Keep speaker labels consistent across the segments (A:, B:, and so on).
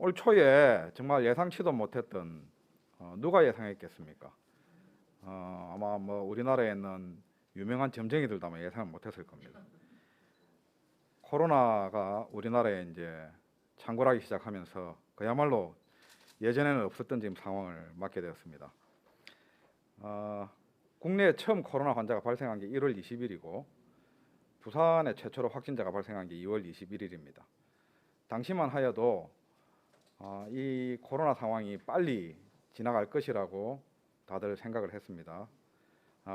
A: 올 초에 정말 예상치도 못했던 누가 예상했겠습니까? 아마 뭐 우리나라에 있는 유명한 점쟁이들도 아마 예상을 못했을 겁니다. 코로나가 우리나라에 이제 창궐하기 시작하면서 그야말로 예전에는 없었던 지금 상황을 맞게 되었습니다. 국내에 처음 코로나 환자가 발생한 게 1월 20일이고 부산에 최초로 확진자가 발생한 게 2월 21일입니다. 당시만 하여도 이 코로나 상황이 빨리 지나갈 것이라고 다들 생각을 했습니다.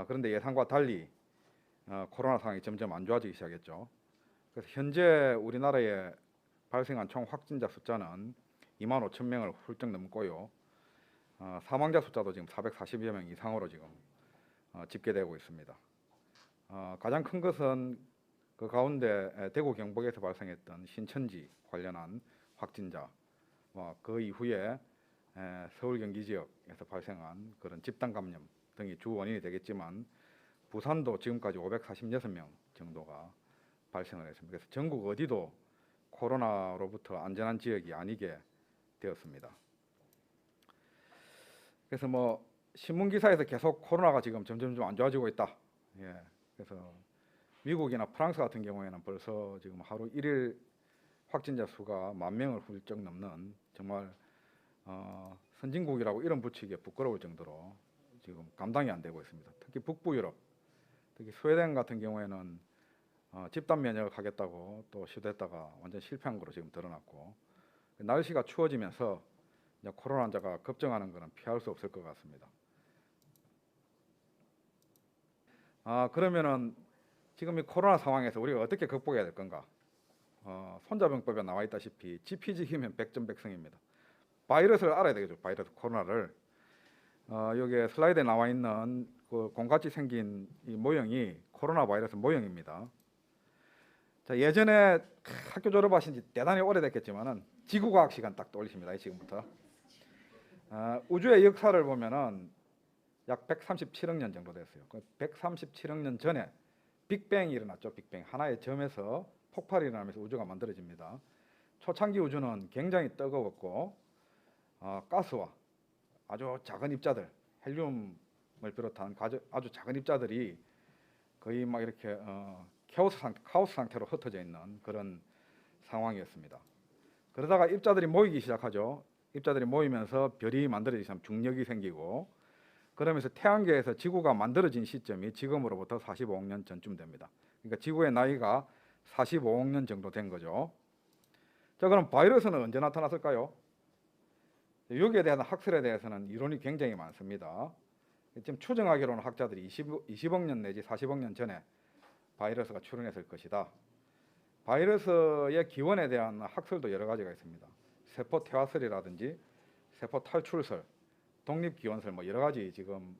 A: 그런데 예상과 달리 코로나 상황이 점점 안 좋아지기 시작했죠. 그래서 현재 우리나라에 발생한 총 확진자 숫자는 2만 5천 명을 훌쩍 넘고요. 사망자 숫자도 지금 440여 명 이상으로 지금 집계되고 있습니다. 가장 큰 것은 그 가운데 대구 경북에서 발생했던 신천지 관련한 확진자, 그 이후에 서울 경기 지역에서 발생한 그런 집단 감염 등이 주 원인이 되겠지만 부산도 지금까지 546명 정도가 발생을 했습니다. 그래서 전국 어디도 코로나로부터 안전한 지역이 아니게 되었습니다. 그래서 뭐 신문 기사에서 계속 코로나가 지금 점점 안 좋아지고 있다. 그래서 미국이나 프랑스 같은 경우에는 벌써 지금 하루 1일 확진자 수가 10,000명을 훌쩍 넘는 정말 선진국이라고 이름 붙이기에 부끄러울 정도로 지금 감당이 안 되고 있습니다. 특히 북부 유럽, 특히 스웨덴 같은 경우에는 집단 면역을 하겠다고 또 시도했다가 완전 실패한 거로 지금 드러났고, 날씨가 추워지면서 이제 코로나 환자가 급증하는 것은 피할 수 없을 것 같습니다. 그러면은 지금 이 코로나 상황에서 우리가 어떻게 극복해야 될 건가? 손자병법에 나와 있다시피 지피지기면 백전백승입니다. 바이러스를 알아야 되겠죠. 바이러스 코로나를. 여기에 슬라이드에 나와 있는 그 공같이 생긴 이 모형이 코로나 바이러스 모형입니다. 자, 예전에 학교 졸업하신 지 대단히 오래됐겠지만은 지구과학 시간 딱 떠올리십니다. 지금부터. 우주의 역사를 보면은 약 137억 년 정도 됐어요. 137억 년 전에 빅뱅이 일어났죠. 빅뱅. 하나의 점에서 폭발이 일어나면서 우주가 만들어집니다. 초창기 우주는 굉장히 뜨거웠고 가스와 아주 작은 입자들, 헬륨을 비롯한 아주 작은 입자들이 거의 막 이렇게 카오스 상태로 흩어져 있는 그런 상황이었습니다. 그러다가 입자들이 모이기 시작하죠. 입자들이 모이면서 별이 만들어지면 중력이 생기고, 그러면서 태양계에서 지구가 만들어진 시점이 지금으로부터 45억 년 전쯤 됩니다. 그러니까 지구의 나이가 45억 년 정도 된 거죠. 자, 그럼 바이러스는 언제 나타났을까요? 여기에 대한 학설에 대해서는 이론이 굉장히 많습니다. 지금 추정하기로는 학자들이 20억 년 내지 40억 년 전에 바이러스가 출현했을 것이다. 바이러스의 기원에 대한 학설도 여러 가지가 있습니다. 세포 퇴화설이라든지 세포 탈출설, 독립기원설, 뭐 여러 가지 지금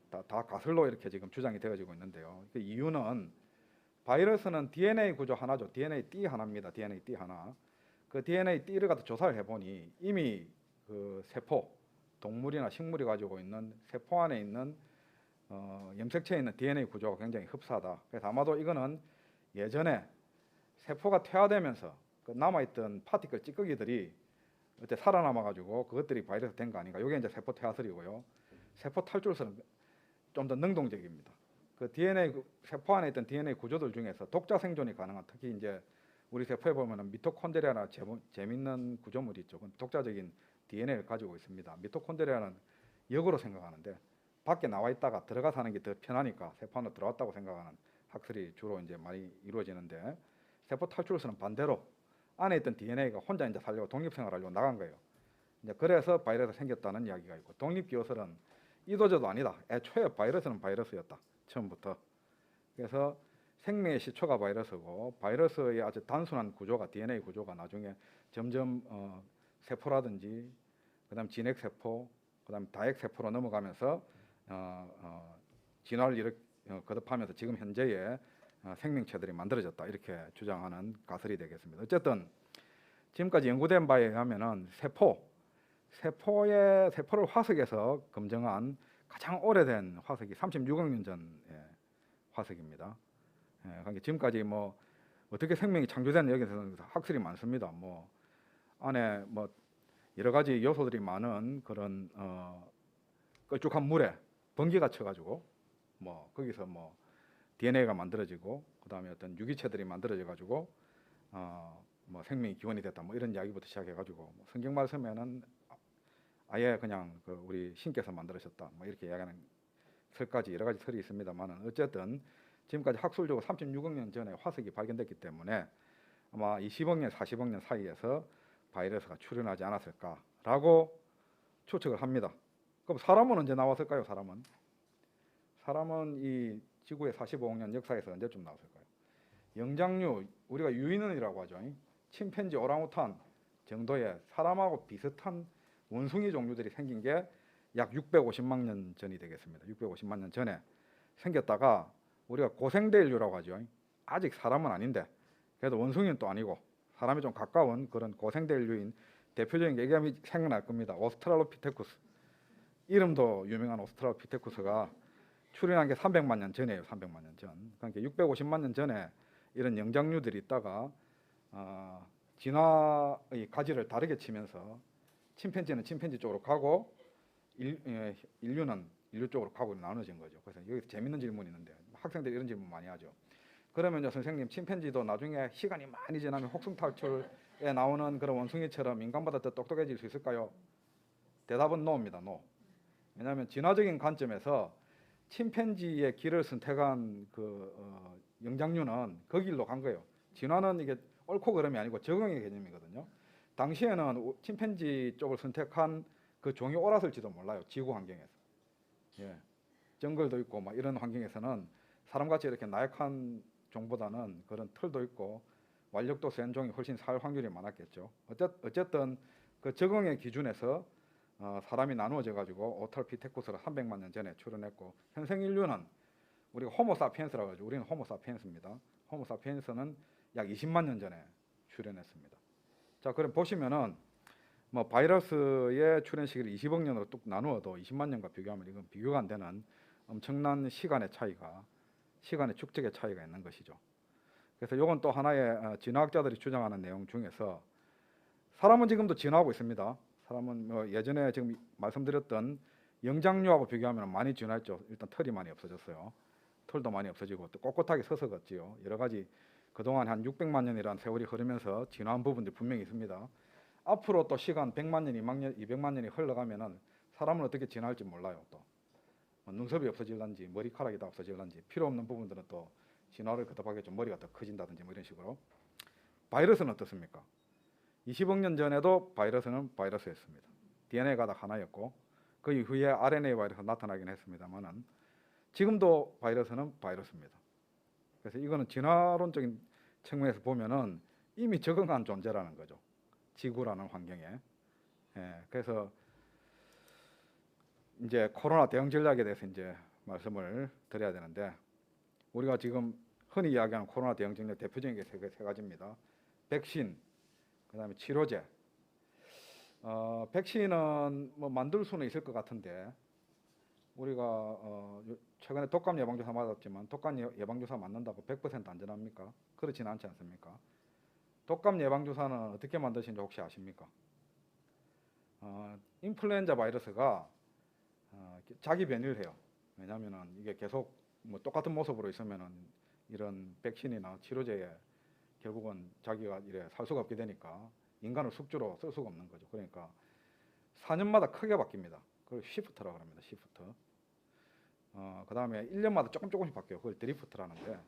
A: 다 가설로 이렇게 지금 주장이 되어지고 있는데요. 그 이유는 바이러스는 DNA 구조 하나죠. DNA 띠 하나입니다. DNA 띠 하나. 그 DNA 띠를 갖다 조사를 해보니 이미 그 세포, 동물이나 식물이 가지고 있는 세포 안에 있는 염색체에 있는 DNA 구조가 굉장히 흡사하다. 그래서 아마도 이거는 예전에 세포가 퇴화되면서 그 남아있던 파티클 찌꺼기들이 그때 살아남아가지고 그것들이 바이러스 된 거 아닌가. 이게 이제 세포 퇴화설이고요. 세포 탈출설은 좀 더 능동적입니다. 그 DNA 세포 안에 있던 DNA 구조들 중에서 독자 생존이 가능한, 특히 이제 우리 세포에 보면은 미토콘드리아나 재밌는 구조물이 있죠. 독자적인 DNA를 가지고 있습니다. 미토콘드리아는 역으로 생각하는데 밖에 나와 있다가 들어가 사는 게 더 편하니까 세포 안으로 들어왔다고 생각하는 학설이 주로 이제 많이 이루어지는데, 세포 탈출설은 반대로 안에 있던 DNA가 혼자 이제 살려고 독립생활하려고 나간 거예요. 이제 그래서 바이러스가 생겼다는 이야기가 있고, 독립기호설은 이도저도 아니다. 애초에 바이러스는 바이러스였다. 처음부터. 그래서 생명의 시초가 바이러스고, 바이러스의 아주 단순한 구조가 DNA 구조가 나중에 점점 세포라든지 그다음 진핵세포, 그다음 다핵세포로 넘어가면서 진화를 거듭하면서 지금 현재의 생명체들이 만들어졌다. 이렇게 주장하는 가설이 되겠습니다. 어쨌든 지금까지 연구된 바에 의하면은 세포를 화석에서 검증한 가장 오래된 화석이 36억 년 전의 화석입니다. 그러니까 지금까지 뭐 어떻게 생명이 창조됐나 여기서는 학설이 많습니다. 뭐 안에 뭐 여러 가지 요소들이 많은 그런 걸쭉한 물에 번개가 쳐가지고 뭐 거기서 뭐 DNA가 만들어지고 그다음에 어떤 유기체들이 만들어져 가지고 뭐 생명이 기원이 됐다 뭐 이런 이야기부터 시작해가지고 뭐 성경 말씀에는 아예 그냥 그 우리 신께서 만들으셨다 뭐 이렇게 이야기하는 설까지 여러 가지 설이 있습니다만은 어쨌든 지금까지 학술적으로 36억 년 전에 화석이 발견됐기 때문에 아마 20억 년, 40억 년 사이에서 바이러스가 출현하지 않았을까라고 추측을 합니다. 그럼 사람은 언제 나왔을까요? 사람은 이 지구의 45억 년 역사에서 언제쯤 나왔을까요? 영장류, 우리가 유인원이라고 하죠. 침팬지, 오랑우탄 정도의 사람하고 비슷한 원숭이 종류들이 생긴 게 약 650만 년 전이 되겠습니다. 650만 년 전에 생겼다가 우리가 고생대인류라고 하죠. 아직 사람은 아닌데 그래도 원숭이는 또 아니고 사람이 좀 가까운 그런 고생대인류인 대표적인 게 이게 생각날 겁니다. 오스트랄로피테쿠스. 이름도 유명한 오스트랄로피테쿠스가 출현한 게 300만 년 전이에요. 300만 년 전. 그러니까 650만 년 전에 이런 영장류들이 있다가 진화의 가지를 다르게 치면서 침팬지는 침팬지 쪽으로 가고 인류는 인류 쪽으로 가고 나눠진 거죠. 그래서 여기서 재밌는 질문이 있는데 학생들이 이런 질문 많이 하죠. 그러면요 선생님 침팬지도 나중에 시간이 많이 지나면 혹성 탈출에 나오는 그런 원숭이처럼 인간보다 더 똑똑해질 수 있을까요? 대답은 노입니다. 노. 왜냐하면 진화적인 관점에서 침팬지의 길을 선택한 그 영장류는 그 길로 간 거예요. 진화는 이게 옳고 그름이 아니고 적응의 개념이거든요. 당시에는 침팬지 쪽을 선택한 그 종이 옳았을지도 몰라요. 지구 환경에서. 예. 정글도 있고 막 이런 환경에서는 사람같이 이렇게 나약한 종보다는 그런 털도 있고 완력도 센 종이 훨씬 살 확률이 많았겠죠. 어쨌든 그 적응의 기준에서 사람이 나누어져 가지고 오탈피테쿠스가 300만 년 전에 출현했고 현생 인류는 우리가 호모사피엔스라고 하죠. 우리는 호모사피엔스입니다. 호모사피엔스는 약 20만 년 전에 출현했습니다. 자, 그럼 보시면은 뭐 바이러스의 출현 시기를 20억 년으로 뚝 나누어도 20만 년과 비교하면 이건 비교가 안 되는 엄청난 시간의 차이가, 시간의 축적의 차이가 있는 것이죠. 그래서 이건 또 하나의 진화학자들이 주장하는 내용 중에서 사람은 지금도 진화하고 있습니다. 사람은 뭐 예전에 지금 말씀드렸던 영장류하고 비교하면 많이 진화했죠. 일단 털이 많이 없어졌어요. 털도 많이 없어지고 또 꼿꼿하게 서서 걷지요. 여러 가지 그동안 한 600만 년이라는 세월이 흐르면서 진화한 부분들이 분명히 있습니다. 앞으로 또 시간 100만 년, 200만 년이 흘러가면은 사람은 어떻게 진화할지 몰라요. 또 눈썹이 없어질런지 머리카락이 다 없어질런지 필요 없는 부분들은 또 진화를 거듭하겠죠. 머리가 더 커진다든지 뭐 이런 식으로. 바이러스는 어떻습니까? 20억 년 전에도 바이러스는 바이러스였습니다. DNA가 다 하나였고 그 이후에 RNA 바이러스가 나타나긴 했습니다만은 지금도 바이러스는 바이러스입니다. 그래서 이거는 진화론적인 측면에서 보면은 이미 적응한 존재라는 거죠. 지구라는 환경에. 예, 그래서 이제 코로나 대응 전략에 대해서 이제 말씀을 드려야 되는데 우리가 지금 흔히 이야기하는 코로나 대응 전략 대표적인 게 세 가지입니다. 백신, 그다음에 치료제. 백신은 뭐 만들 수는 있을 것 같은데 우리가 최근에 독감 예방주사 맞았지만 독감 예방주사 맞는다고 100% 안전합니까? 그렇지는 않지 않습니까? 독감 예방주사는 어떻게 만드시는지 혹시 아십니까? 인플루엔자 바이러스가 자기 변이를 해요. 왜냐하면 이게 계속 뭐 똑같은 모습으로 있으면은 이런 백신이나 치료제에 결국은 자기가 이래 살 수가 없게 되니까 인간을 숙주로 쓸 수가 없는 거죠. 그러니까 4년마다 크게 바뀝니다. 그걸 시프트라고 합니다. 시프트. 그 다음에 1년마다 조금씩 바뀌어요. 그걸 드리프트라는데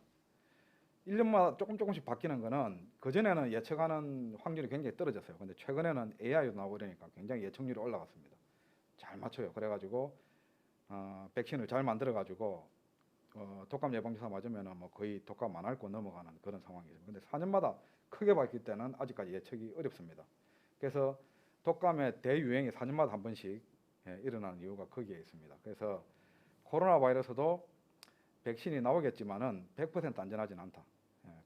A: 1년마다 조금씩 바뀌는 거는 그전에는 예측하는 확률이 굉장히 떨어졌어요. 근데 최근에는 AI도 나오고 그러니까 굉장히 예측률이 올라갔습니다. 잘 맞춰요. 그래가지고 백신을 잘 만들어가지고 독감 예방주사 맞으면 뭐 거의 독감 안 앓고 넘어가는 그런 상황이죠. 근데 4년마다 크게 바뀔 때는 아직까지 예측이 어렵습니다. 그래서 독감의 대유행이 4년마다 한 번씩 일어나는 이유가 거기에 있습니다. 그래서 코로나 바이러스도 백신이 나오겠지만은 100% 안전하지는 않다.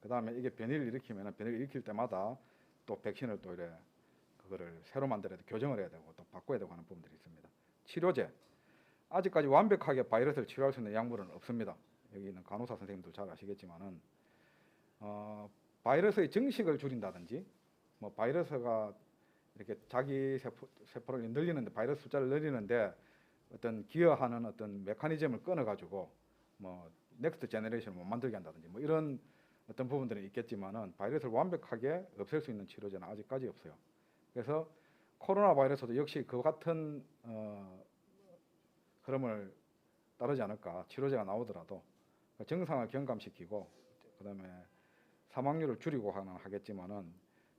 A: 그 다음에 이게 변이를 일으키면 변이를 일으킬 때마다 또 백신을 또 이래 그거를 새로 만들어야 돼, 교정을 해야 되고 또 바꿔야 되고 하는 부분들이 있습니다. 치료제. 아직까지 완벽하게 바이러스를 치료할 수 있는 약물은 없습니다. 여기 있는 간호사 선생님들 잘 아시겠지만은 바이러스의 증식을 줄인다든지 뭐 바이러스가 이렇게 자기 세포를 늘리는데, 바이러스 숫자를 늘리는데 어떤 기여하는 어떤 메커니즘을 끊어가지고 뭐 넥스트 제너레이션을 못 만들게 한다든지 뭐 이런 어떤 부분들은 있겠지만은 바이러스를 완벽하게 없앨 수 있는 치료제는 아직까지 없어요. 그래서 코로나 바이러스도 역시 그 같은 흐름을 따르지 않을까. 치료제가 나오더라도 증상을 경감시키고 그다음에 사망률을 줄이고 하겠지만은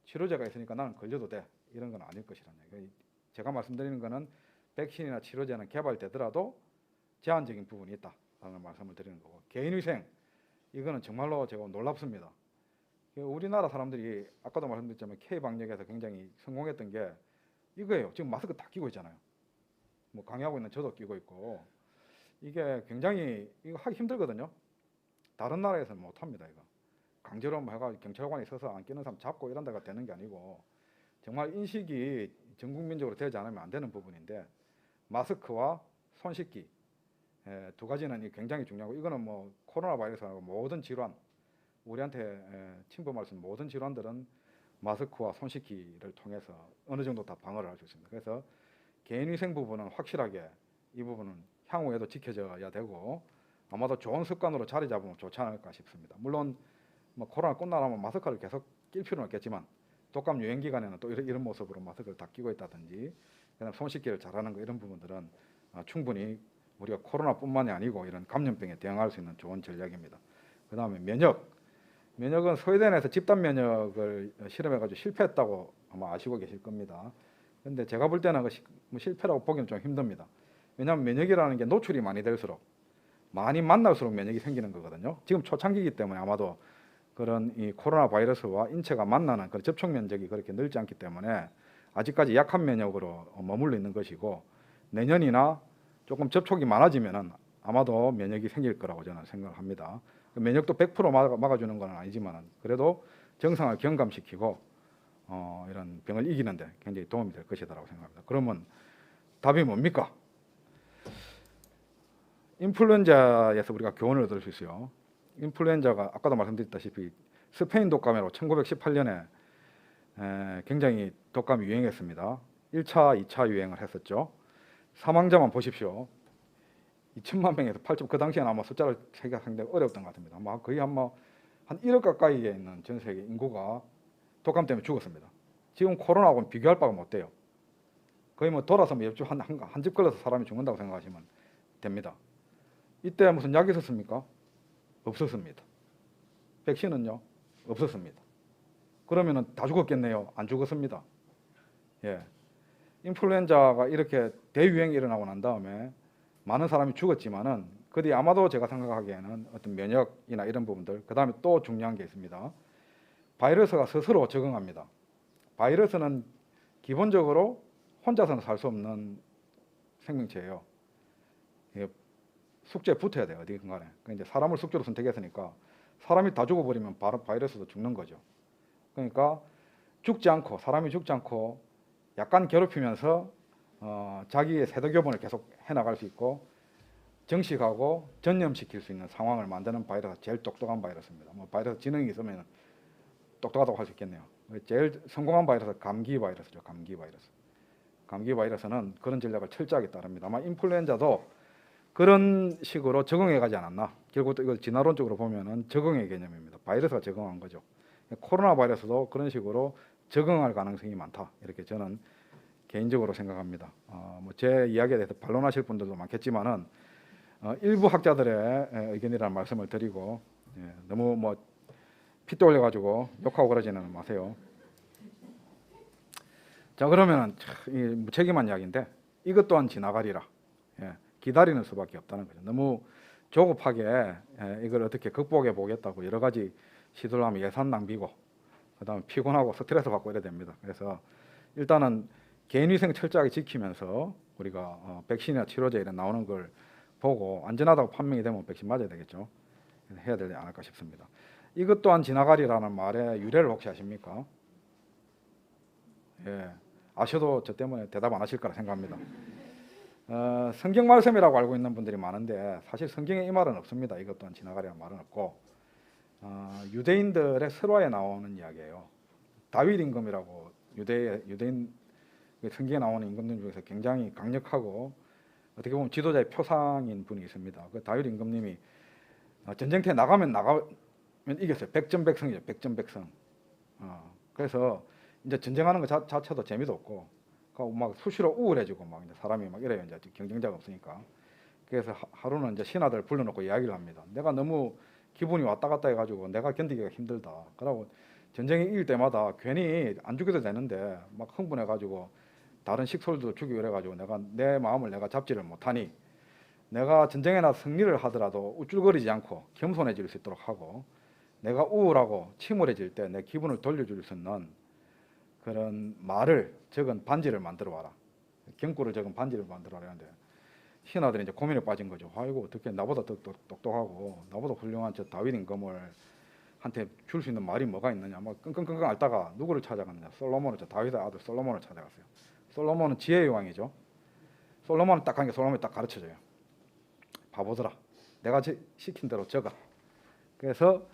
A: 치료제가 있으니까 나는 걸려도 돼, 이런 건 아닐 것이라는 얘기. 제가 말씀드리는 거는 백신이나 치료제는 개발되더라도 제한적인 부분이 있다라는 말씀을 드리는 거고, 개인위생 이거는 정말로 제가 놀랍습니다. 우리나라 사람들이 아까도 말씀드렸지만 K-방역에서 굉장히 성공했던 게 이거예요. 지금 마스크 다 끼고 있잖아요. 뭐 강의하고 있는 저도 끼고 있고, 이게 굉장히 이거 하기 힘들거든요. 다른 나라에서는 못합니다. 이거 강제로 해가지고 경찰관이 서서 안 끼는 사람 잡고 이런 데가 되는 게 아니고, 정말 인식이 전 국민적으로 되지 않으면 안 되는 부분인데, 마스크와 손 씻기 두 가지는 굉장히 중요하고, 이거는 뭐 코로나 바이러스하고 모든 질환, 우리한테 침범할 수 있는 모든 질환들은 마스크와 손 씻기를 통해서 어느 정도 다 방어를 할 수 있습니다. 그래서 개인위생 부분은 확실하게 이 부분은 향후에도 지켜져야 되고, 아마도 좋은 습관으로 자리 잡으면 좋지 않을까 싶습니다. 물론 뭐 코로나 끝나면 마스크를 계속 낄 필요는 없겠지만, 독감 유행 기간에는 또 이런 모습으로 마스크를 다 끼고 있다든지, 그다음 손 씻기를 잘하는 거, 이런 부분들은 충분히 우리가 코로나뿐만이 아니고 이런 감염병에 대응할 수 있는 좋은 전략입니다. 그다음에 면역은 스웨덴에서 집단 면역을 실험해가지고 실패했다고 아마 아시고 계실 겁니다. 근데 제가 볼 때는 뭐 실패라고 보기는 좀 힘듭니다. 왜냐하면 면역이라는 게 노출이 많이 될수록, 많이 만날수록 면역이 생기는 거거든요. 지금 초창기이기 때문에 아마도 그런 이 코로나 바이러스와 인체가 만나는 그런 접촉 면적이 그렇게 넓지 않기 때문에 아직까지 약한 면역으로 머물러 있는 것이고, 내년이나 조금 접촉이 많아지면은 아마도 면역이 생길 거라고 저는 생각합니다. 면역도 100% 막아주는 건 아니지만 그래도 정상을 경감시키고 이런 병을 이기는데 굉장히 도움이 될 것이다라고 생각합니다. 그러면 답이 뭡니까? 인플루엔자에서 우리가 교훈을 얻을 수 있어요. 인플루엔자가 아까도 말씀드렸다시피 스페인 독감으로 1918년에 굉장히 독감이 유행했습니다. 1차, 2차 유행을 했었죠. 사망자만 보십시오. 2천만 명에서 8천, 그 당시에는 아마 숫자를 세기가 상당히 어려웠던 것 같습니다. 아마 거의 한 1억 가까이에 있는 전 세계 인구가 독감 때문에 죽었습니다. 지금 코로나하고는 비교할 바가 못 돼요. 거의 뭐 돌아서 옆집 한 집 걸려서 사람이 죽는다고 생각하시면 됩니다. 이때 무슨 약이 있었습니까? 없었습니다. 백신은요? 없었습니다. 그러면은 다 죽었겠네요? 안 죽었습니다. 예. 인플루엔자가 이렇게 대유행이 일어나고 난 다음에 많은 사람이 죽었지만은, 그 뒤에 아마도 제가 생각하기에는 어떤 면역이나 이런 부분들, 그 다음에 또 중요한 게 있습니다. 바이러스가 스스로 적응합니다. 바이러스는 기본적으로 혼자서는 살 수 없는 생명체예요. 숙제에 붙어야 돼요, 어디든 간에. 이제 사람을 숙제로 선택했으니까 사람이 다 죽어버리면 바로 바이러스도 죽는 거죠. 그러니까 사람이 죽지 않고 약간 괴롭히면서 자기의 세대 교본을 계속 해나갈 수 있고 정식하고 전염시킬 수 있는 상황을 만드는 바이러스가 제일 똑똑한 바이러스입니다. 뭐 바이러스 지능이 있으면 똑똑하다고 할 수 있겠네요. 제일 성공한 바이러스가 감기 바이러스죠. 감기 바이러스는 그런 전략을 철저하게 따릅니다. 아마 인플루엔자도 그런 식으로 적응해 가지 않았나. 결국 이거 진화론적으로 보면은 적응의 개념입니다. 바이러스가 적응한 거죠. 코로나 바이러스도 그런 식으로 적응할 가능성이 많다, 이렇게 저는 개인적으로 생각합니다. 뭐 제 이야기에 대해서 반론하실 분들도 많겠지만은 일부 학자들의 의견이라는 말씀을 드리고, 너무 뭐 핏대 올려가지고 욕하고 그러지는 마세요. 자, 그러면은 무책임한 이야기인데 이것 또한 지나가리라. 기다리는 수밖에 없다는 거죠. 너무 조급하게 이걸 어떻게 극복해 보겠다고 여러 가지 시도를 하면 예산 낭비고, 그다음에 피곤하고 스트레스 받고 이래야 됩니다. 그래서 일단은 개인위생 철저하게 지키면서 우리가 백신이나 치료제 이런 나오는 걸 보고 안전하다고 판명이 되면 백신 맞아야 되겠죠. 해야 되지 않을까 싶습니다. 이것 또한 지나가리라는 말의 유래를 혹시 아십니까? 예, 아셔도 저 때문에 대답 안 하실 거라 생각합니다. 성경 말씀이라고 알고 있는 분들이 많은데 사실 성경에 이 말은 없습니다. 이것 또한 지나가리라는 말은 없고, 유대인들의 설화에 나오는 이야기예요. 다윗 임금이라고 유대인 성경에 나오는 임금님 중에서 굉장히 강력하고 어떻게 보면 지도자의 표상인 분이 있습니다. 그 다윗 임금님이 전쟁터에 나가면 이겼어요. 백전백승이죠. 백전백승. 그래서 이제 전쟁하는 것 자체도 재미도 없고 막 수시로 우울해지고 막 이제 사람이 막 이래요. 이제 경쟁자가 없으니까. 그래서 하루는 이제 신하들 불러놓고 이야기를 합니다. 내가 너무 기분이 왔다 갔다 해가지고 내가 견디기가 힘들다. 그러고 전쟁이 이길 때마다 괜히 안 죽여도 되는데 막 흥분해가지고 다른 식솔도 죽이고 이래가지고 내가 내 마음을 내가 잡지를 못하니 내가 전쟁에 나서 승리를 하더라도 우쭐거리지 않고 겸손해질 수 있도록 하고 내가 우울하고 침울해질 때 내 기분을 돌려줄 수 있는 그런 말을 적은 반지를 만들어 와라. 경구를 적은 반지를 만들어 와라 하는데 신하들이 이제 고민에 빠진 거죠. 아이고 어떻게 나보다 더 똑똑하고 나보다 훌륭한 저 다윗 임금을 한테 줄 수 있는 말이 뭐가 있느냐. 막 끙끙끙끙 앓다가 누구를 찾아갔느냐. 솔로몬을, 저 다윗의 아들 솔로몬을 찾아갔어요. 솔로몬은 지혜의 왕이죠. 솔로몬은 딱 하니까 솔로몬이 딱 가르쳐줘요. 바보들아, 내가 시킨 대로 적어. 그래서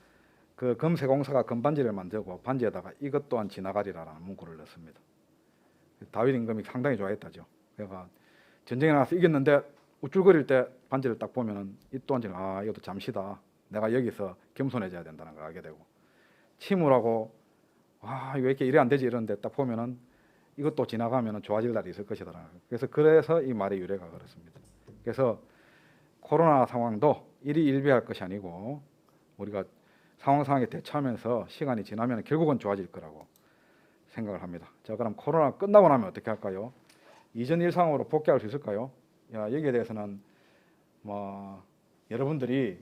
A: 그 금세공사가 금반지를 만들고 반지에다가 이것 또한 지나가리라라는 문구를 넣습니다. 다윗 임금이 상당히 좋아했다죠. 그러니까 전쟁에 나가서 이겼는데 우쭐거릴 때 반지를 딱 보면은 이 또한 이것도 잠시다. 내가 여기서 겸손해져야 된다는 걸 알게 되고 침울하고 왜 이렇게 이래 안 되지 이러는데 딱 보면은 이것도 지나가면은 좋아질 날이 있을 것이다. 그래서 이 말의 유래가 그렇습니다. 그래서 코로나 상황도 일희일비할 것이 아니고 우리가 상황에 대처하면서 시간이 지나면 결국은 좋아질 거라고 생각을 합니다. 자, 그럼 코로나 끝나고 나면 어떻게 할까요? 이전 일상으로 복귀할 수 있을까요? 여기에 대해서는 여러분들이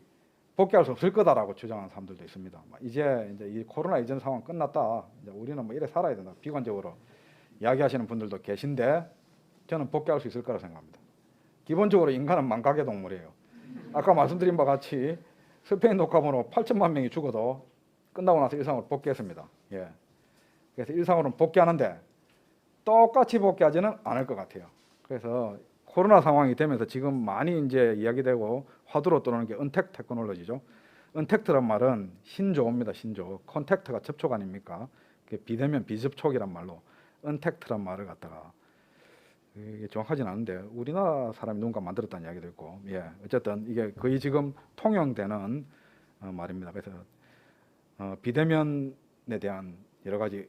A: 복귀할 수 없을 거다라고 주장하는 사람들도 있습니다. 이제 이 코로나 이전 상황 끝났다. 이제 우리는 이래 살아야 된다. 비관적으로 이야기하시는 분들도 계신데 저는 복귀할 수 있을 거라고 생각합니다. 기본적으로 인간은 망각의 동물이에요. 아까 말씀드린 바와 같이 스페인 독감으로 8천만 명이 죽어도 끝나고 나서 일상으로 복귀했습니다. 그래서 일상으로는 복귀하는데 똑같이 복귀하지는 않을 것 같아요. 그래서 코로나 상황이 되면서 지금 많이 이제 이야기되고 화두로 떠오르는 게 언택트 테크놀로지죠. 언택트란 말은 신조어입니다. 신조어. 컨택트가 접촉 아닙니까? 비대면 비접촉이란 말로 언택트란 말을 갖다가 이게 정확하진 않은데 우리나라 사람이 누군가 만들었다는 이야기도 있고 어쨌든 이게 거의 지금 통용되는 말입니다. 그래서 비대면에 대한 여러 가지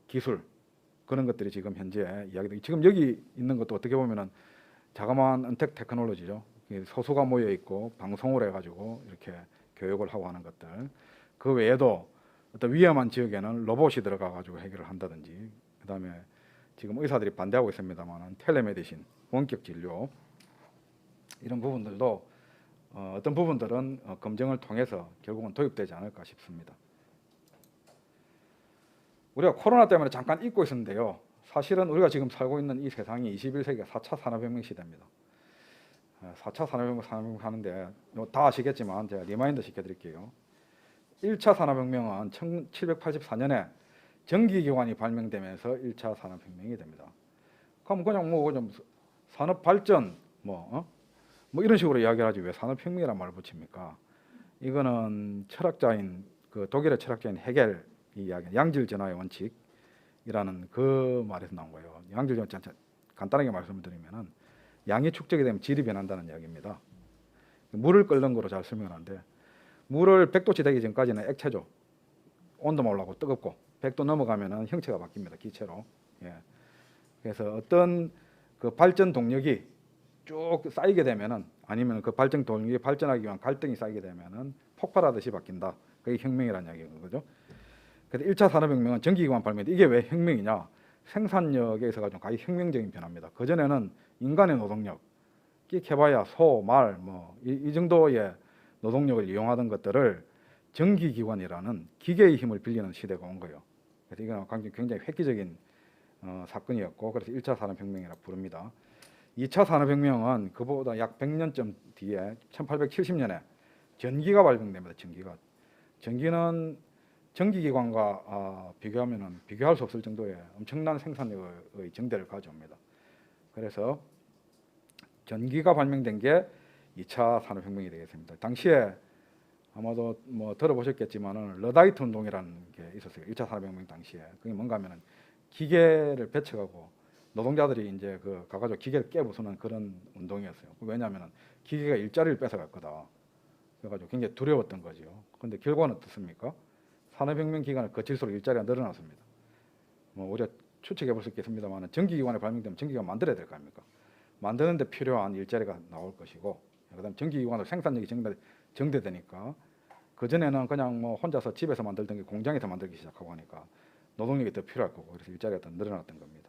A: 기술 그런 것들이 지금 현재 이야기되고 지금 여기 있는 것도 어떻게 보면은 자그마한 언택 테크놀로지죠. 소수가 모여 있고 방송을 해가지고 이렇게 교육을 하고 하는 것들. 그 외에도 어떤 위험한 지역에는 로봇이 들어가가지고 해결을 한다든지, 그다음에 지금 의사들이 반대하고 있습니다만은 텔레메디신, 원격 진료 이런 부분들도 어떤 부분들은 검증을 통해서 결국은 도입되지 않을까 싶습니다. 우리가 코로나 때문에 잠깐 잊고 있었는데요. 사실은 우리가 지금 살고 있는 이 세상이 21세기가 4차 산업혁명 시대입니다. 4차 산업혁명 하는데 다 아시겠지만 제가 리마인드 시켜드릴게요. 1차 산업혁명은 1784년에 전기기관이 발명되면서 1차 산업혁명이 됩니다. 그럼 그냥 산업발전 이런 식으로 이야기하지 왜 산업혁명이란 말을 붙입니까? 이거는 철학자인 독일의 철학자인 헤겔이 이야기한 양질전화의 원칙이라는 그 말에서 나온 거예요. 양질전화 간단하게 말씀을 드리면은 양이 축적이 되면 질이 변한다는 이야기입니다. 물을 끓는 거로 잘 설명하는데 물을 100도씨 되기 전까지는 액체죠. 온도만 올라가고 뜨겁고 100도 넘어가면은 형체가 바뀝니다. 기체로. 그래서 어떤 그 발전 동력이 쭉 쌓이게 되면은 아니면 그 발전 동력이 발전하기 위한 갈등이 쌓이게 되면은 폭발하듯이 바뀐다. 그게 혁명이라는 이야기인 거죠. 그래서 1차 산업혁명은 전기기관 발명인데 이게 왜 혁명이냐? 생산력에 있어 가지고 가히 혁명적인 변화입니다. 그 전에는 인간의 노동력, 끼켜봐야 소, 말 이 정도의 노동력을 이용하던 것들을 전기기관이라는 기계의 힘을 빌리는 시대가 온 거예요. 그래서 이건 굉장히 획기적인 사건이었고 그래서 1차 산업혁명이라 부릅니다. 2차 산업혁명은 그보다 약 100년쯤 뒤에 1870년에 전기가 발명됩니다. 전기는 전기기관과 비교하면은 비교할 수 없을 정도의 엄청난 생산력의 정대를 가져옵니다. 그래서 전기가 발명된 게 2차 산업혁명이 되겠습니다. 당시에 아마도 들어보셨겠지만은 러다이트 운동이라는 게 있었어요. 1차 산업혁명 당시에. 그게 뭔가 하면은 기계를 배척하고 노동자들이 이제 그 가가지고 기계를 깨부수는 그런 운동이었어요. 왜냐하면 기계가 일자리를 뺏어갈 거다. 그래가지고 굉장히 두려웠던 거죠. 근데 결과는 어떻습니까? 산업혁명 기간을 거칠수록 일자리가 늘어났습니다. 뭐 우리가 추측해 볼 수 있겠습니다만 전기기관에 발명되면 전기기관 만들어야 될 거 아닙니까? 만드는데 필요한 일자리가 나올 것이고, 그다음 전기기관으로 생산력이 정대되니까 그전에는 그냥 뭐 혼자서 집에서 만들던 게 공장에서 만들기 시작하고 하니까 노동력이 더 필요할 거고, 그래서 일자리가 더 늘어났던 겁니다.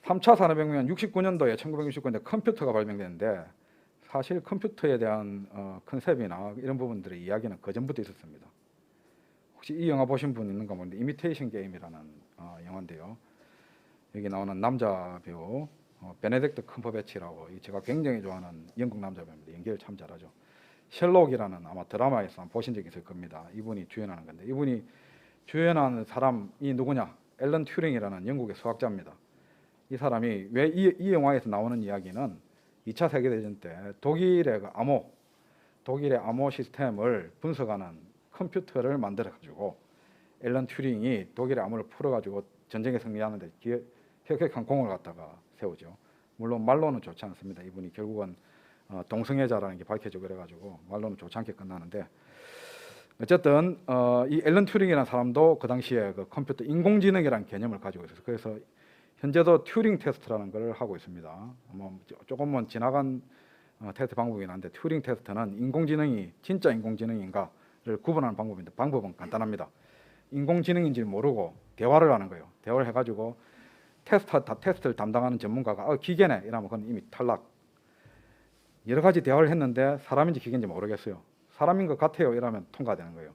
A: 3차 산업혁명은 69년도에 1969년도에 컴퓨터가 발명되는데, 사실 컴퓨터에 대한 컨셉이나 이런 부분들의 이야기는 그 전부터 있었습니다. 혹시 이 영화 보신 분 있는가 모르는데 이미테이션 게임이라는 영화인데요. 여기 나오는 남자 배우 베네딕트 컴퍼배치라고, 제가 굉장히 좋아하는 영국 남자 배우입니다. 연기를 참 잘하죠. 셜록이라는 아마 드라마에서 보신 적이 있을 겁니다. 이분이 주연하는 건데, 이분이 주연한 사람이 누구냐? 앨런 튜링이라는 영국의 수학자입니다. 이 사람이 왜 이 영화에서 나오는 이야기는 2차 세계대전 때 독일의 암호 시스템을 분석하는 컴퓨터를 만들어 가지고 앨런 튜링이 독일의 암호를 풀어 가지고 전쟁에 승리하는 데 혁혁한 공을 갖다가 세우죠. 물론 말로는 좋지 않습니다. 이분이 결국은 동성애자라는 게 밝혀지고 그래가지고 말로는 좋지 않게 끝나는데, 어쨌든 이 앨런 튜링이라는 사람도 그 당시에 그 컴퓨터 인공지능이라는 개념을 가지고 있었어요. 그래서 현재도 튜링 테스트라는 걸 하고 있습니다. 뭐 조금은 지나간 테스트 방법이긴 한데, 튜링 테스트는 인공지능이 진짜 인공지능인가를 구분하는 방법인데, 방법은 간단합니다. 인공지능인지 모르고 대화를 하는 거예요. 대화를 해가지고 테스트를 담당하는 전문가가 기계네 이러면 그건 이미 탈락. 여러 가지 대화를 했는데 사람인지 기계인지 모르겠어요. 사람인 것 같아요 이러면 통과되는 거예요.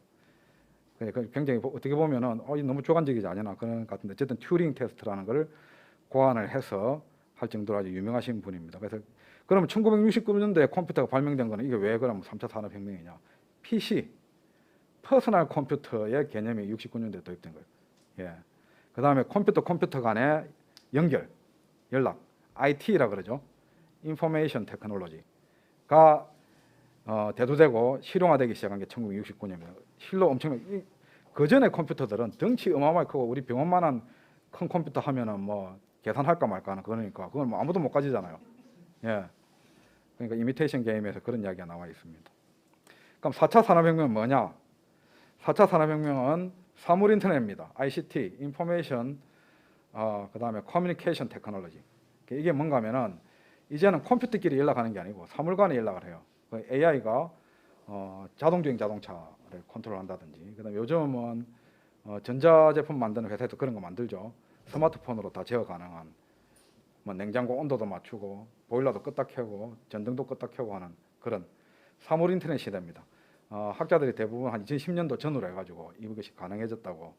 A: 굉장히 어떻게 보면은 너무 주관적이지 않나 그런 것 같은데, 어쨌든 튜링 테스트라는 걸 고안을 해서 할 정도로 아주 유명하신 분입니다. 그래서 그러면 1969년도에 컴퓨터가 발명된 거는 이게 왜 그러면 3차 산업혁명이냐? PC, 퍼스널 컴퓨터의 개념이 69년도에 도입된 거예요. 예. 그 다음에 컴퓨터 간의 연락, IT라 그러죠. 인포메이션 테크놀로지가 대두되고 실용화되기 시작한 게 1969년입니다. 실로 엄청난, 그 전에 컴퓨터들은 덩치 어마어마하게 크고 우리 병원만한 큰 컴퓨터 하면은 뭐 계산할까 말까 하는, 그러니까 그건 뭐 아무도 못 가지잖아요. 예. 그러니까 이미테이션 게임에서 그런 이야기가 나와 있습니다. 그럼 4차 산업혁명은 뭐냐? 4차 산업혁명은 사물 인터넷입니다. ICT, 인포메이션, 그 다음에 커뮤니케이션 테크놀로지. 이게 뭔가 하면은 이제는 컴퓨터끼리 연락하는 게 아니고 사물 간에 연락을 해요. AI가 자동주행 자동차를 컨트롤한다든지, 그다음에 요즘은 전자제품 만드는 회사에서 그런 거 만들죠. 스마트폰으로 다 제어 가능한, 뭐 냉장고 온도도 맞추고 보일러도 끄다 켜고 전등도 끄다 켜고 하는 그런 사물 인터넷 시대입니다. 학자들이 대부분 한 2010년도 전후로 해가지고 이것이 가능해졌다고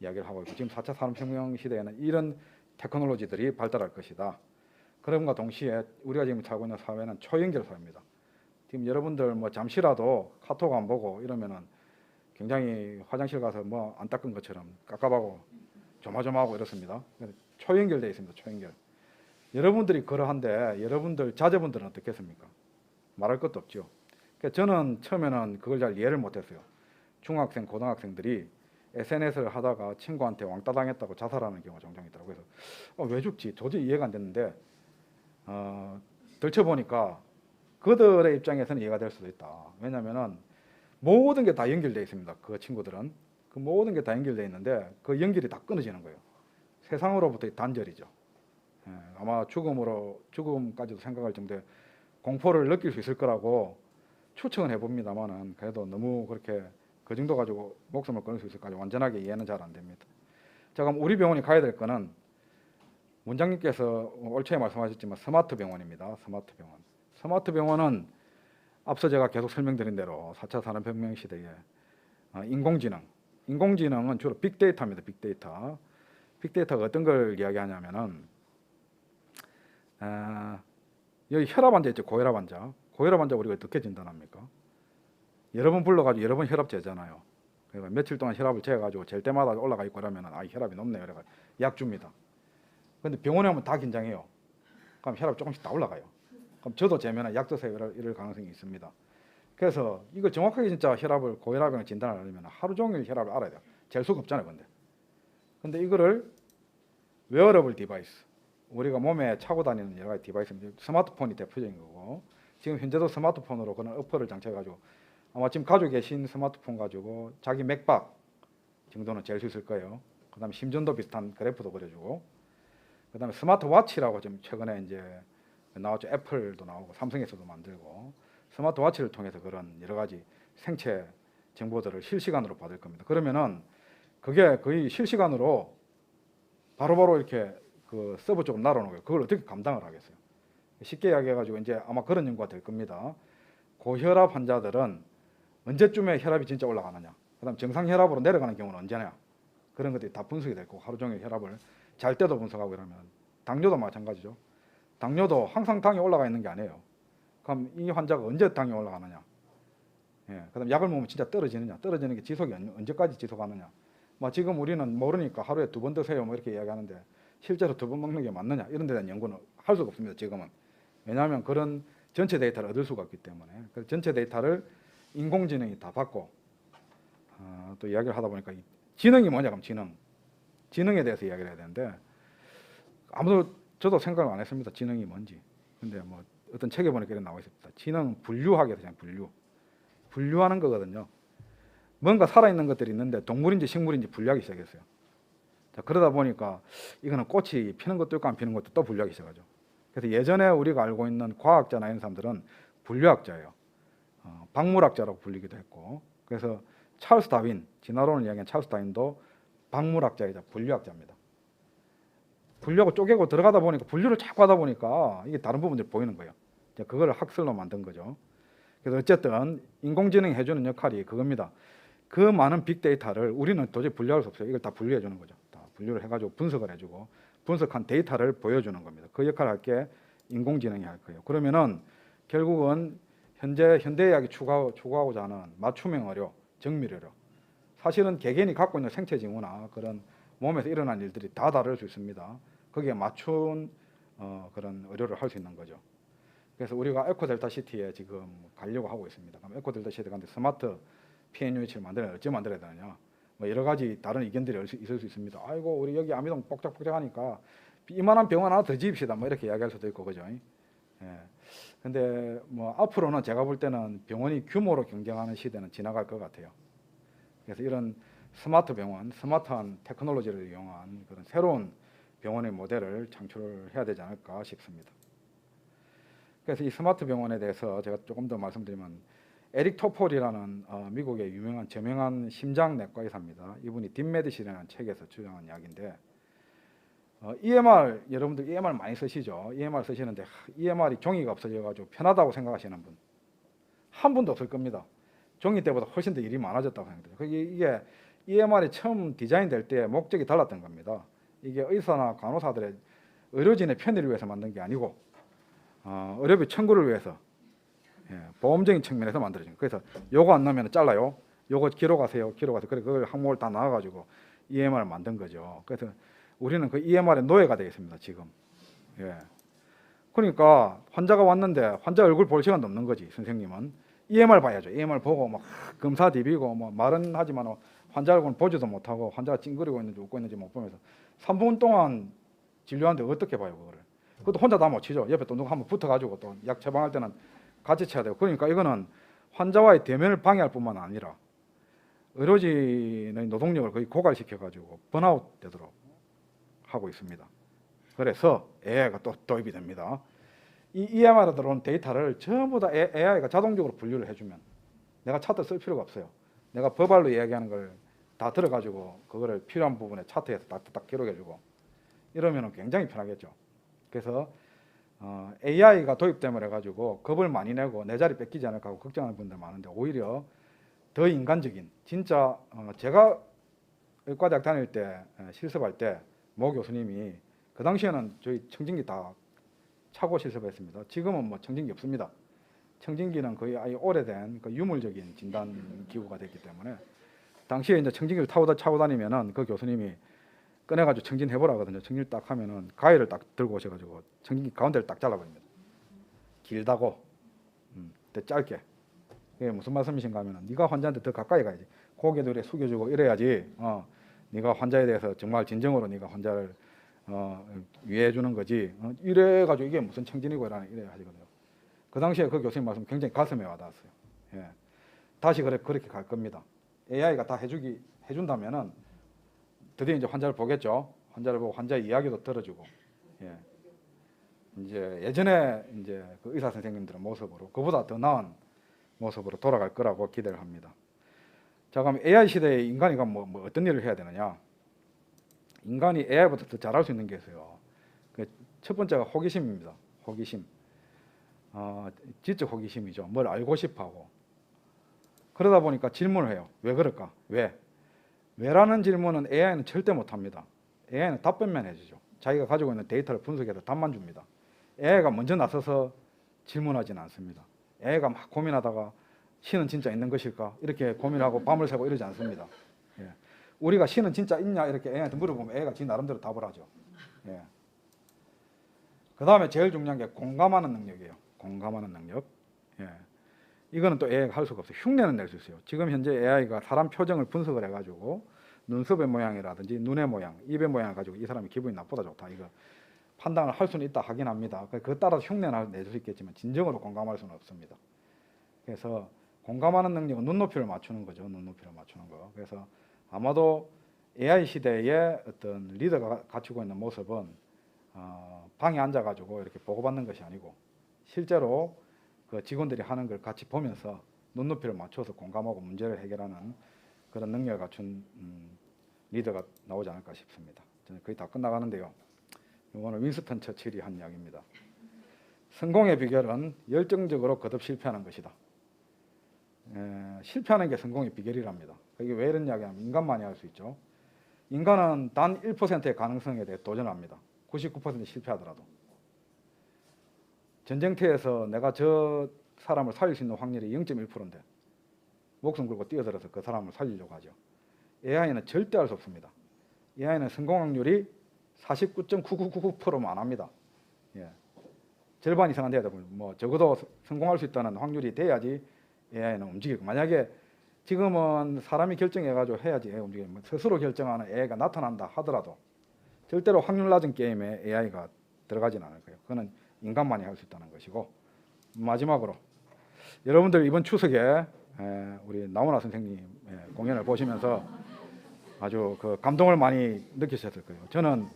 A: 이야기를 하고 있고, 지금 4차 산업혁명 시대에는 이런 테크놀로지들이 발달할 것이다. 그럼과 동시에 우리가 지금 살고 있는 사회는 초연결 사회입니다. 지금 여러분들 뭐 잠시라도 카톡 안 보고 이러면은 굉장히 화장실 가서 뭐 안 닦은 것처럼 깝깝하고 조마조마하고 이렇습니다. 초연결되어 있습니다. 초연결. 여러분들이 그러한데 여러분들 자제분들은 어떻겠습니까? 말할 것도 없죠. 그러니까 저는 처음에는 그걸 잘 이해를 못했어요. 중학생, 고등학생들이 SNS를 하다가 친구한테 왕따 당했다고 자살하는 경우가 종종 있더라고요. 그래서 왜 죽지? 도저히 이해가 안 됐는데 들춰보니까 그들의 입장에서는 이해가 될 수도 있다. 왜냐하면은 모든 게 다 연결되어 있습니다. 그 친구들은 그 모든 게 다 연결되어 있는데 그 연결이 다 끊어지는 거예요. 세상으로부터의 단절이죠. 아마 죽음까지도 생각할 정도의 공포를 느낄 수 있을 거라고 추측은 해봅니다만은, 그래도 너무 그렇게 그 정도 가지고 목숨을 끊을 수 있을까지 완전하게 이해는 잘 안 됩니다. 자, 그럼 우리 병원이 가야 될 거는 원장님께서 올초에 말씀하셨지만 스마트 병원입니다. 스마트 병원. 스마트 병원은 앞서 제가 계속 설명드린 대로 4차 산업혁명 시대에 인공지능은 주로 빅데이터입니다. 빅데이터. 빅데이터가 어떤 걸 이야기하냐면은 여기 혈압 환자 있죠. 고혈압 환자. 고혈압 환자 우리가 어떻게 진단합니까? 여러 번 불러가지고 여러 번 혈압 재잖아요. 그러니까 며칠 동안 혈압을 재가지고 잴 때마다 올라가 있고 그러면은 혈압이 높네요. 그래가지고 약 줍니다. 근데 병원에 오면 다 긴장해요. 그럼 혈압 조금씩 다 올라가요. 그럼 저도 재면은 약 드세요 이럴 가능성이 있습니다. 그래서 이걸 정확하게 진짜 고혈압을 진단을 하려면 하루 종일 혈압을 알아야 돼요. 잴 수가 없잖아요. 근데 이거를 웨어러블 디바이스, 우리가 몸에 차고 다니는 여러 가지 디바이스입니다. 스마트폰이 대표적인 거고, 지금 현재도 스마트폰으로 그런 어플을 장착해가지고 아마 지금 가지고 계신 스마트폰 가지고 자기 맥박 정도는 잴 수 있을 거예요. 그 다음에 심전도 비슷한 그래프도 그려주고, 그 다음에 스마트워치라고 지금 최근에 이제 나왔죠. 애플도 나오고 삼성에서도 만들고, 스마트워치를 통해서 그런 여러 가지 생체 정보들을 실시간으로 받을 겁니다. 그러면은 그게 거의 실시간으로 바로바로 이렇게 그 서버 쪽으로 날아오는 거예요. 그걸 어떻게 감당을 하겠어요? 쉽게 이야기해가지고 이제 아마 그런 연구가 될 겁니다. 고혈압 환자들은 언제쯤에 혈압이 진짜 올라가느냐, 그다음 정상 혈압으로 내려가는 경우는 언제냐, 그런 것들이 다 분석이 되고, 하루 종일 혈압을 잘 때도 분석하고 이러면, 당뇨도 마찬가지죠. 당뇨도 항상 당이 올라가 있는 게 아니에요. 그럼 이 환자가 언제 당이 올라가느냐, 그다음 약을 먹으면 진짜 떨어지느냐, 떨어지는 게 지속이 언제까지 지속하느냐. 뭐 지금 우리는 모르니까 하루에 2번 드세요 뭐 이렇게 이야기하는데, 실제로 2번 먹는 게 맞느냐, 이런 데 대한 연구는 할 수가 없습니다 지금은. 왜냐하면 그런 전체 데이터를 얻을 수가 없기 때문에. 그 전체 데이터를 인공지능이 다 받고, 또 이야기를 하다 보니까 지능이 뭐냐, 그럼 지능에 대해서 이야기를 해야 되는데, 아무도 저도 생각을 안 했습니다. 지능이 뭔지. 근데 뭐 어떤 책에 보니까 이런 나와 있습니다. 지능은 분류하게 되잖아요. 분류하는 거거든요. 뭔가 살아있는 것들이 있는데 동물인지 식물인지 분류하기 시작했어요. 자, 그러다 보니까 이거는 꽃이 피는 것도 있고 안 피는 것도 또 분류하기 시작하죠. 그래서 예전에 우리가 알고 있는 과학자나 이런 사람들은 분류학자예요. 박물학자라고 불리기도 했고, 그래서 찰스 다윈, 진화론을 이야기한 찰스 다윈도 박물학자이자 분류학자입니다. 분류하고 쪼개고 들어가다 보니까, 분류를 자꾸 하다 보니까 이게 다른 부분들이 보이는 거예요. 그걸 학설로 만든 거죠. 그래서 어쨌든 인공지능이 해주는 역할이 그겁니다. 그 많은 빅데이터를 우리는 도저히 분류할 수 없어요. 이걸 다 분류해 주는 거죠. 다 분류를 해가지고 분석을 해주고, 분석한 데이터를 보여주는 겁니다. 그 역할을 할 게 인공지능이 할 거예요. 그러면은 결국은 현재 현대의학이 추구하고자 하는 맞춤형 의료, 정밀 의료, 사실은 개개인이 갖고 있는 생체 징후나 그런 몸에서 일어난 일들이 다 다를 수 있습니다. 거기에 맞춘 그런 의료를 할 수 있는 거죠. 그래서 우리가 에코델타 시티에 지금 가려고 하고 있습니다. 그럼 에코델타 시티에 가는데 스마트 PNUH를 어찌 만들어야 되느냐, 뭐 여러 가지 다른 의견들이 있을 수 있습니다. 아이고, 우리 여기 아미동 뻑적뻑적하니까 이만한 병원 하나 더 지읍시다, 뭐 이렇게 이야기할 수도 있고, 그죠? 근데 뭐 앞으로는 제가 볼 때는 병원이 규모로 경쟁하는 시대는 지나갈 것 같아요. 그래서 이런 스마트 병원, 스마트한 테크놀로지를 이용한 그런 새로운 병원의 모델을 창출해야 되지 않을까 싶습니다. 그래서 이 스마트 병원에 대해서 제가 조금 더 말씀드리면, 에릭 토폴이라는 미국의 유명한 저명한 심장내과 의사입니다. 이분이 딥메디신이라는 책에서 주장한 이야기인데, EMR, 여러분들 EMR 많이 쓰시죠? EMR 쓰시는데 EMR이 종이가 없어져가지고 편하다고 생각하시는 분 한 분도 없을 겁니다. 종이 때보다 훨씬 더 일이 많아졌다고 생각해요. 이게 EMR이 처음 디자인될 때 목적이 달랐던 겁니다. 이게 의사나 간호사들의 의료진의 편의를 위해서 만든 게 아니고 의료비 청구를 위해서, 보험적인 측면에서 만들어진 거예요. 그래서 요거 안 넣으면 잘라요. 요거 기록하세요. 그래 그걸 항목을 다 나와가지고 EMR을 만든 거죠. 그래서 우리는 그 EMR의 노예가 되겠습니다 지금. 그러니까 환자가 왔는데 환자 얼굴 볼 시간도 없는 거지. 선생님은 EMR 봐야죠. EMR 보고 막 검사 디비고 뭐 말은 하지만 환자 얼굴 보지도 못하고 환자가 찡그리고 있는지 웃고 있는지 못 보면서 3분 동안 진료하는데 어떻게 봐요 그거를. 그것도 혼자 다 못 치죠. 옆에 또 누가 한번 붙어가지고 또 약 처방할 때는 같이 쳐야 되고. 그러니까 이거는 환자와의 대면을 방해할 뿐만 아니라 의료진의 노동력을 거의 고갈시켜가지고 번아웃 되도록 하고 있습니다. 그래서 AI가 또 도입이 됩니다. 이 EMR에 들어온 데이터를 전부 다 AI가 자동적으로 분류를 해주면 내가 차트 쓸 필요가 없어요. 내가 법알로 이야기하는 걸 다 들어가지고 그거를 필요한 부분에 차트에서 딱 기록해주고 이러면 굉장히 편하겠죠. 그래서 AI가 도입됨을 해가지고 겁을 많이 내고 내 자리 뺏기지 않을까 하고 걱정하는 분들 많은데, 오히려 더 인간적인, 진짜 제가 의과대학 다닐 때 실습할 때 모 교수님이, 그 당시에는 저희 청진기 다 차고 실습했습니다. 지금은 뭐 청진기 없습니다. 청진기는 거의 아예 오래된 그 유물적인 진단 기구가 됐기 때문에, 당시에 이제 청진기를 차고 다니면은 그 교수님이 꺼내가지고 청진해보라 하거든요. 청진 딱 하면은 가위를 딱 들고 오셔가지고 청진기 가운데를 딱 잘라버립니다. 길다고, 짧게. 이게 무슨 말씀이신가 하면은, 네가 환자한테 더 가까이 가야지. 고개도 이렇게 숙여주고 이래야지. 네가 환자에 대해서 정말 진정으로 네가 환자를 위해 주는 거지. 이래가지고 이게 무슨 청진이고 이래 하시거든요. 그 당시에 그 교수님 말씀 굉장히 가슴에 와닿았어요. 예. 다시 그렇게 갈 겁니다. AI가 다 해준다면은 드디어 이제 환자를 보겠죠. 환자를 보고 환자의 이야기도 들어주고, 예. 이제 예전에 이제 그 의사 선생님들의 모습으로 그보다 더 나은 모습으로 돌아갈 거라고 기대를 합니다. 자, 그럼 AI 시대에 인간이 뭐 어떤 일을 해야 되느냐? 인간이 AI보다 더 잘할 수 있는 게 있어요. 첫 번째가 호기심입니다. 호기심. 지적 호기심이죠. 뭘 알고 싶어하고. 그러다 보니까 질문을 해요. 왜 그럴까? 왜? 왜라는 질문은 AI는 절대 못합니다. AI는 답변만 해주죠. 자기가 가지고 있는 데이터를 분석해서 답만 줍니다. AI가 먼저 나서서 질문하지는 않습니다. AI가 막 고민하다가 신은 진짜 있는 것일까? 이렇게 고민하고 밤을 새고 이러지 않습니다. 예. 우리가 신은 진짜 있냐? 이렇게 AI한테 물어보면 AI가 지 나름대로 답을 하죠. 예. 그 다음에 제일 중요한 게 공감하는 능력이에요. 공감하는 능력. 예. 이거는 또 AI가 할 수가 없어요. 흉내는 낼 수 있어요. 지금 현재 AI가 사람 표정을 분석을 해가지고 눈썹의 모양이라든지 눈의 모양, 입의 모양을 가지고 이 사람이 기분이 나쁘다 좋다 이거 판단을 할 수는 있다 하긴 합니다. 그에 따라서 흉내는 낼 수 있겠지만 진정으로 공감할 수는 없습니다. 그래서 공감하는 능력은 눈높이를 맞추는 거죠. 눈높이를 맞추는 거. 그래서 아마도 AI 시대의 어떤 리더가 갖추고 있는 모습은 방에 앉아가지고 이렇게 보고받는 것이 아니고 실제로 그 직원들이 하는 걸 같이 보면서 눈높이를 맞춰서 공감하고 문제를 해결하는 그런 능력을 갖춘 리더가 나오지 않을까 싶습니다. 저는 거의 다 끝나가는데요. 이거는 윈스턴 처칠이 한 이야기입니다. 성공의 비결은 열정적으로 거듭 실패하는 것이다. 실패하는 게 성공의 비결이랍니다. 이게 왜 이런 이야기하면 인간만이 할 수 있죠. 인간은 단 1%의 가능성에 대해 도전합니다. 99% 실패하더라도. 전쟁터에서 내가 저 사람을 살릴 수 있는 확률이 0.1%인데 목숨 걸고 뛰어들어서 그 사람을 살리려고 하죠. AI는 절대 할 수 없습니다. AI는 성공 확률이 49.9999%만 합니다. 예. 절반 이상은 돼야 되고 뭐 적어도 성공할 수 있다는 확률이 돼야지 AI는 움직이고 만약에 지금은 사람이 결정해가지고 해야지 AI 움직이면 스스로 결정하는 AI가 나타난다 하더라도 절대로 확률 낮은 게임에 AI가 들어가진 않을 거예요. 그거는 인간만이 할 수 있다는 것이고 마지막으로 여러분들 이번 추석에 우리 나훈아 선생님 공연을 보시면서 아주 그 감동을 많이 느끼셨을 거예요. 저는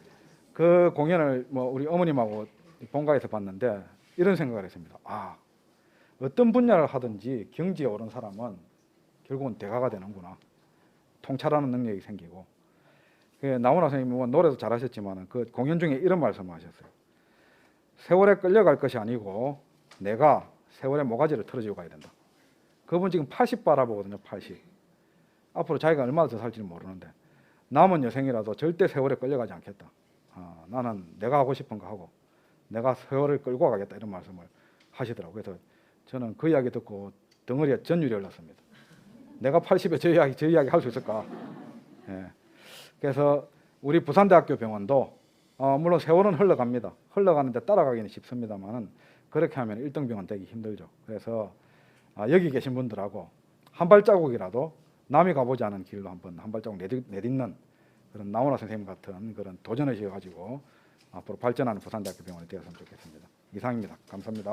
A: 그 공연을 뭐 우리 어머님하고 본가에서 봤는데 이런 생각을 했습니다. 어떤 분야를 하든지 경지에 오른 사람은 결국은 대가가 되는구나. 통찰하는 능력이 생기고. 나훈아 선생님은 노래도 잘하셨지만 그 공연 중에 이런 말씀을 하셨어요. 세월에 끌려갈 것이 아니고 내가 세월의 모가지를 틀어지고 가야 된다. 그분 지금 80 바라보거든요. 80. 앞으로 자기가 얼마나 더 살지는 모르는데 남은 여생이라도 절대 세월에 끌려가지 않겠다. 나는 내가 하고 싶은 거 하고 내가 세월을 끌고 가겠다 이런 말씀을 하시더라고요. 그래서 저는 그 이야기 듣고 덩어리에 전율이 흘렀습니다. 내가 80에 저 이야기 할 수 있을까? 예. 그래서 우리 부산대학교 병원도 물론 세월은 흘러갑니다. 흘러가는데 따라가기는 쉽습니다만 그렇게 하면 1등 병원 되기 힘들죠. 그래서 여기 계신 분들하고 한 발자국이라도 남이 가보지 않은 길로 한번 한 발자국 내딛는 그런 나훈아 선생님 같은 그런 도전의식을 가지고 앞으로 발전하는 부산대학교 병원이 되었으면 좋겠습니다. 이상입니다. 감사합니다.